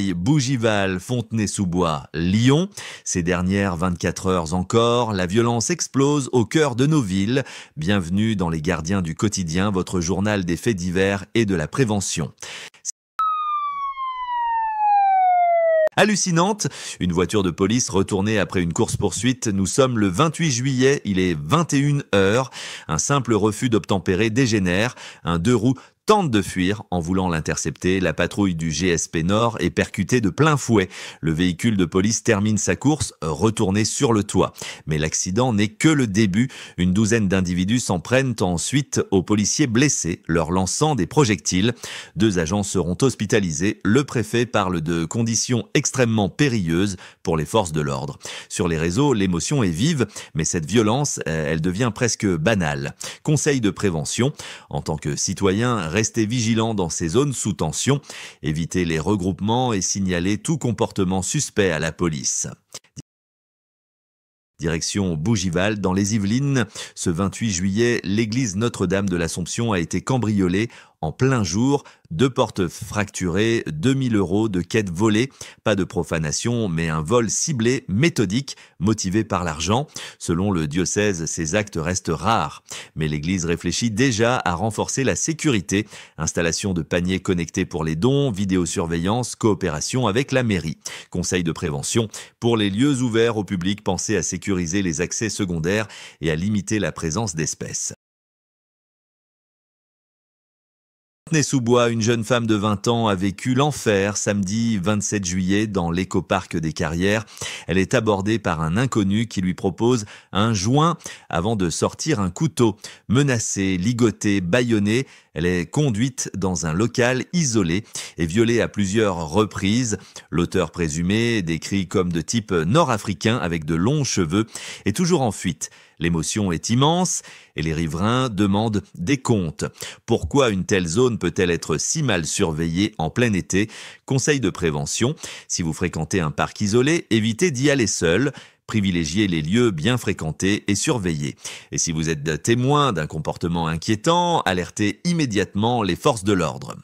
Marseille, Bougival, Fontenay-sous-Bois, Lyon. Ces dernières 24 heures encore, la violence explose au cœur de nos villes. Bienvenue dans Les Gardiens du quotidien, votre journal des faits divers et de la prévention. Hallucinante, une voiture de police retournée après une course-poursuite. Nous sommes le 28 juillet, il est 21 heures. Un simple refus d'obtempérer dégénère. Un deux roues tente de fuir en voulant l'intercepter. La patrouille du GSP Nord est percutée de plein fouet. Le véhicule de police termine sa course, retourné sur le toit. Mais l'accident n'est que le début. Une douzaine d'individus s'en prennent ensuite aux policiers blessés, leur lançant des projectiles. 2 agents seront hospitalisés. Le préfet parle de conditions extrêmement périlleuses pour les forces de l'ordre. Sur les réseaux, l'émotion est vive, mais cette violence, elle devient presque banale. Conseil de prévention. En tant que citoyen, restez vigilant dans ces zones sous tension, évitez les regroupements et signalez tout comportement suspect à la police. Direction Bougival, dans les Yvelines. Ce 28 juillet, l'église Notre-Dame de l'Assomption a été cambriolée en plein jour. 2 portes fracturées, 2000 € de quêtes volées. Pas de profanation, mais un vol ciblé, méthodique, motivé par l'argent. Selon le diocèse, ces actes restent rares. Mais l'église réfléchit déjà à renforcer la sécurité. Installation de paniers connectés pour les dons, vidéosurveillance, coopération avec la mairie. Conseil de prévention. Pour les lieux ouverts au public, pensez à sécuriser les accès secondaires et à limiter la présence d'espèces. Fontenay-sous-Bois, une jeune femme de 20 ans a vécu l'enfer samedi 27 juillet dans l'écoparc des Carrières. Elle est abordée par un inconnu qui lui propose un joint avant de sortir un couteau. Menacée, ligotée, bâillonnée, elle est conduite dans un local isolé et violée à plusieurs reprises. L'auteur présumé, décrit comme de type nord-africain avec de longs cheveux, est toujours en fuite. L'émotion est immense et les riverains demandent des comptes. Pourquoi une telle zone peut-elle être si mal surveillée en plein été? Conseil de prévention. Si vous fréquentez un parc isolé, évitez d'y aller seul. Privilégiez les lieux bien fréquentés et surveillés. Et si vous êtes témoin d'un comportement inquiétant, alertez immédiatement les forces de l'ordre.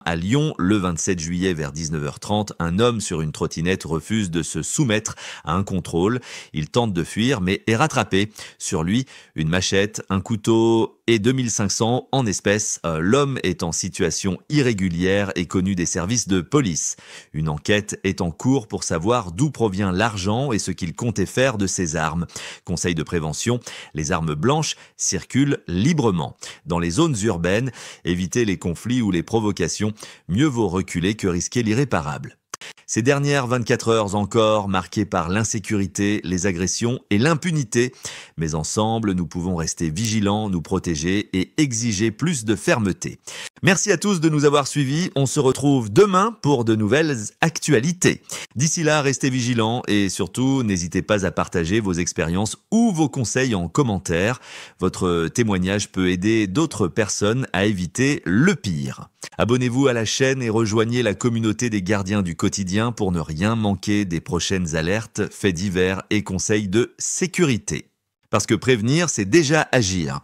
À Lyon, le 27 juillet vers 19h30, un homme sur une trottinette refuse de se soumettre à un contrôle. Il tente de fuir mais est rattrapé. Sur lui, une machette, un couteau et 2500 en espèces. L'homme est en situation irrégulière et connu des services de police. Une enquête est en cours pour savoir d'où provient l'argent et ce qu'il comptait faire de ses armes. Conseil de prévention, les armes blanches circulent librement. Dans les zones urbaines, évitez les conflits ou les provocations. Mieux vaut reculer que risquer l'irréparable. Ces dernières 24 heures encore, marquées par l'insécurité, les agressions et l'impunité. Mais ensemble, nous pouvons rester vigilants, nous protéger et exiger plus de fermeté. Merci à tous de nous avoir suivis. On se retrouve demain pour de nouvelles actualités. D'ici là, restez vigilants et surtout, n'hésitez pas à partager vos expériences ou vos conseils en commentaire. Votre témoignage peut aider d'autres personnes à éviter le pire. Abonnez-vous à la chaîne et rejoignez la communauté des gardiens du quotidien pour ne rien manquer des prochaines alertes, faits divers et conseils de sécurité. Parce que prévenir, c'est déjà agir.